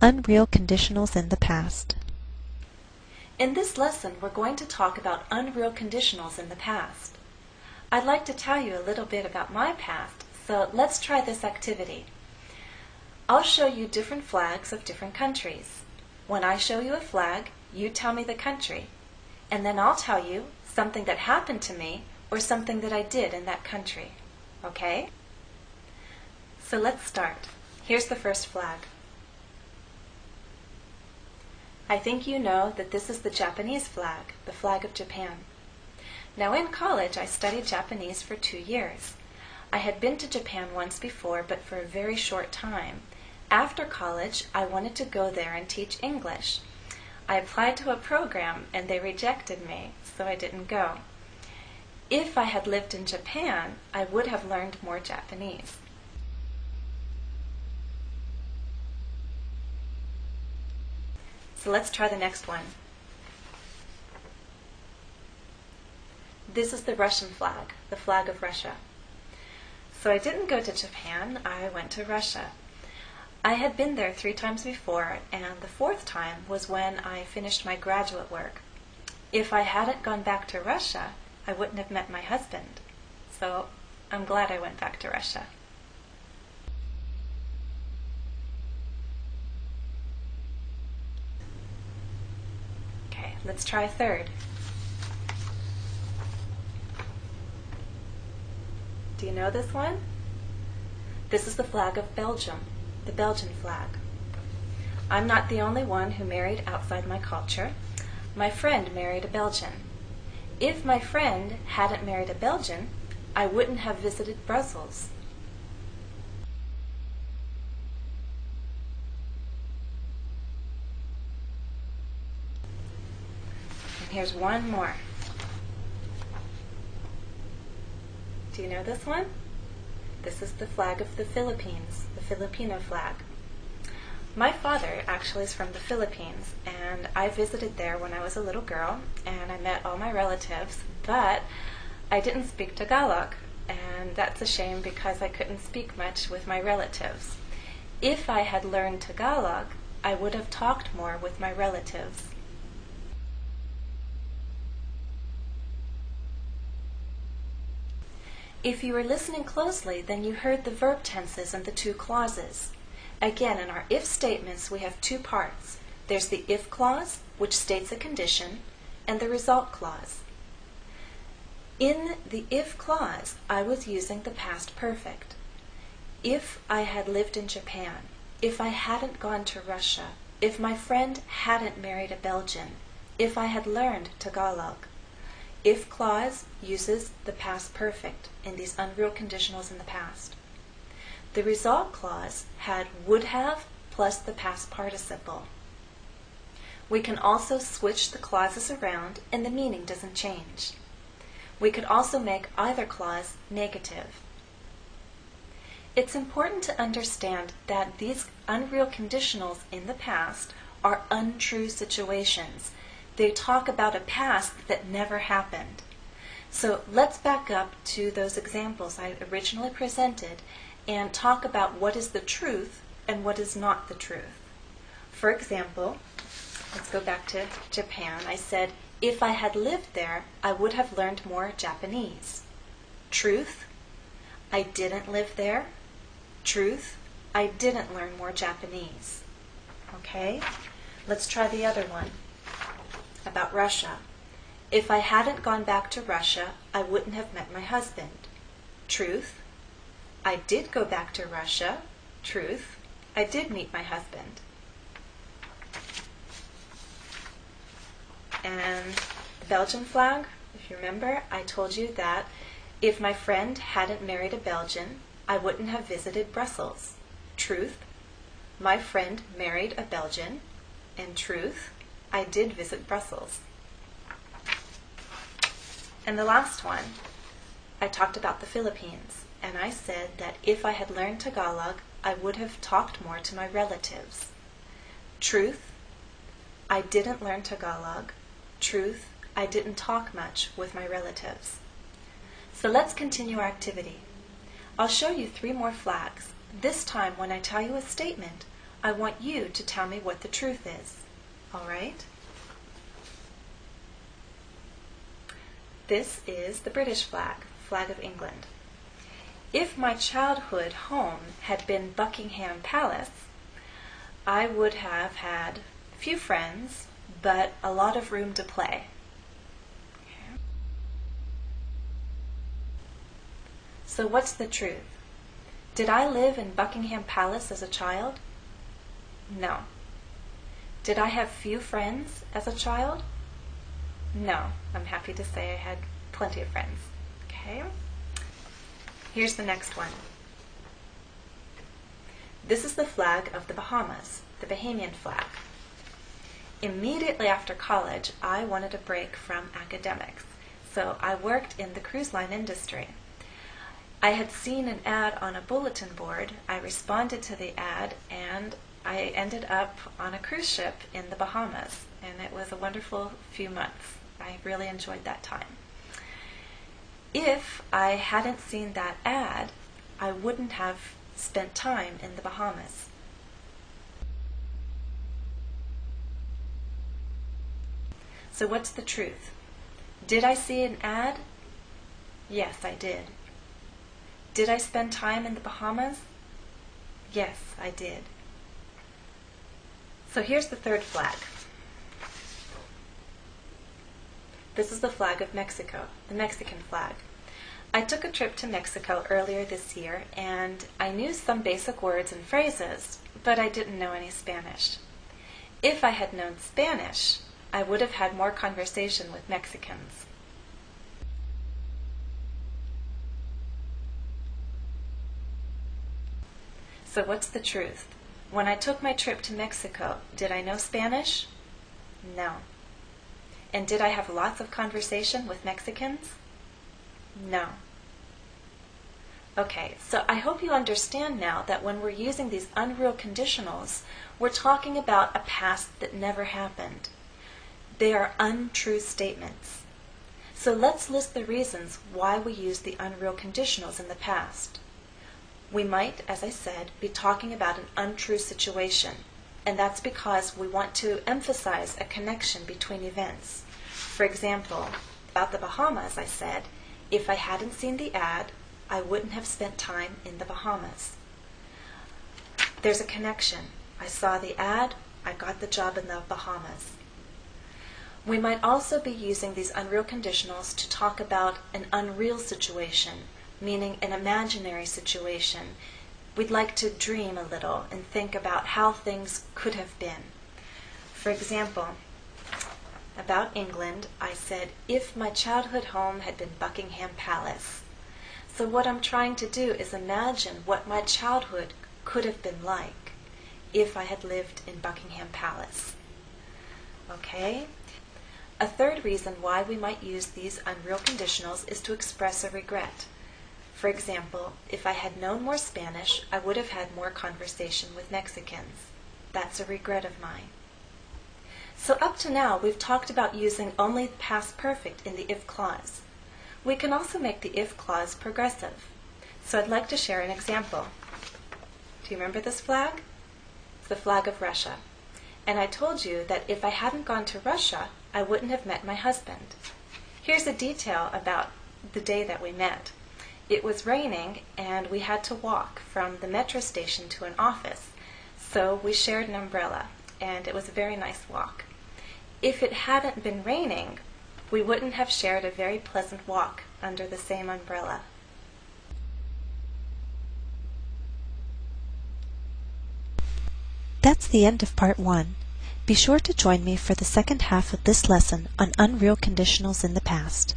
Unreal conditionals in the past. In this lesson, we're going to talk about unreal conditionals in the past. I'd like to tell you a little bit about my past, so let's try this activity. I'll show you different flags of different countries. When I show you a flag, you tell me the country, and then I'll tell you something that happened to me or something that I did in that country. Okay? So let's start. Here's the first flag. I think you know that this is the Japanese flag, the flag of Japan. Now in college I studied Japanese for 2 years. I had been to Japan once before, but for a very short time. After college I wanted to go there and teach English. I applied to a program and they rejected me, so I didn't go. If I had lived in Japan, I would have learned more Japanese. So let's try the next one. This is the Russian flag, the flag of Russia. So I didn't go to Japan, I went to Russia. I had been there 3 times before, and the 4th time was when I finished my graduate work. If I hadn't gone back to Russia, I wouldn't have met my husband. So I'm glad I went back to Russia. Let's try a third. Do you know this one? This is the flag of Belgium, the Belgian flag. I'm not the only one who married outside my culture. My friend married a Belgian. If my friend hadn't married a Belgian, I wouldn't have visited Brussels. Here's one more. Do you know this one? This is the flag of the Philippines, the Filipino flag. My father actually is from the Philippines, and I visited there when I was a little girl, and I met all my relatives, but I didn't speak Tagalog, and that's a shame because I couldn't speak much with my relatives. If I had learned Tagalog, I would have talked more with my relatives. If you were listening closely, then you heard the verb tenses and the 2 clauses. Again, in our if statements, we have 2 parts. There's the if clause, which states a condition, and the result clause. In the if clause, I was using the past perfect. If I had lived in Japan, if I hadn't gone to Russia, if my friend hadn't married a Belgian, if I had learned Tagalog. If clause uses the past perfect in these unreal conditionals in the past. The result clause had would have plus the past participle. We can also switch the clauses around and the meaning doesn't change. We could also make either clause negative. It's important to understand that these unreal conditionals in the past are untrue situations. They talk about a past that never happened. So let's back up to those examples I originally presented and talk about what is the truth and what is not the truth. For example, let's go back to Japan. I said, if I had lived there, I would have learned more Japanese. Truth, I didn't live there. Truth, I didn't learn more Japanese. Okay, let's try the other one. About Russia. If I hadn't gone back to Russia, I wouldn't have met my husband. Truth, I did go back to Russia. Truth, I did meet my husband. And the Belgian flag, if you remember, I told you that if my friend hadn't married a Belgian, I wouldn't have visited Brussels. Truth, my friend married a Belgian. And truth, I did visit Brussels. And the last one, I talked about the Philippines, and I said that if I had learned Tagalog, I would have talked more to my relatives. Truth, I didn't learn Tagalog. Truth, I didn't talk much with my relatives. So let's continue our activity. I'll show you 3 more flags. This time, when I tell you a statement, I want you to tell me what the truth is. All right? This is the British flag, flag of England. If my childhood home had been Buckingham Palace, I would have had few friends, but a lot of room to play. Okay. So what's the truth? Did I live in Buckingham Palace as a child? No. Did I have few friends as a child? No. I'm happy to say I had plenty of friends. Okay. Here's the next one. This is the flag of the Bahamas, the Bahamian flag. Immediately after college, I wanted a break from academics, so I worked in the cruise line industry. I had seen an ad on a bulletin board. I responded to the ad, and I ended up on a cruise ship in the Bahamas, and it was a wonderful few months. I really enjoyed that time. If I hadn't seen that ad, I wouldn't have spent time in the Bahamas. So what's the truth? Did I see an ad? Yes, I did. Did I spend time in the Bahamas? Yes, I did. So here's the third flag. This is the flag of Mexico, the Mexican flag. I took a trip to Mexico earlier this year, and I knew some basic words and phrases, but I didn't know any Spanish. If I had known Spanish, I would have had more conversation with Mexicans. So what's the truth? When I took my trip to Mexico, did I know Spanish? No. And did I have lots of conversation with Mexicans? No. Okay, so I hope you understand now that when we're using these unreal conditionals, we're talking about a past that never happened. They are untrue statements. So let's list the reasons why we use the unreal conditionals in the past. We might, as I said, be talking about an untrue situation, and that's because we want to emphasize a connection between events. For example, about the Bahamas, I said, if I hadn't seen the ad, I wouldn't have spent time in the Bahamas. There's a connection. I saw the ad, I got the job in the Bahamas. We might also be using these unreal conditionals to talk about an unreal situation, meaning an imaginary situation. We'd like to dream a little and think about how things could have been. For example, about England, I said, if my childhood home had been Buckingham Palace. So what I'm trying to do is imagine what my childhood could have been like if I had lived in Buckingham Palace. Okay? A third reason why we might use these unreal conditionals is to express a regret. For example, if I had known more Spanish, I would have had more conversation with Mexicans. That's a regret of mine. So up to now, we've talked about using only the past perfect in the if clause. We can also make the if clause progressive. So I'd like to share an example. Do you remember this flag? It's the flag of Russia. And I told you that if I hadn't gone to Russia, I wouldn't have met my husband. Here's a detail about the day that we met. It was raining, and we had to walk from the metro station to an office. So we shared an umbrella, and it was a very nice walk. If it hadn't been raining, we wouldn't have shared a very pleasant walk under the same umbrella. That's the end of part 1. Be sure to join me for the second half of this lesson on unreal conditionals in the past.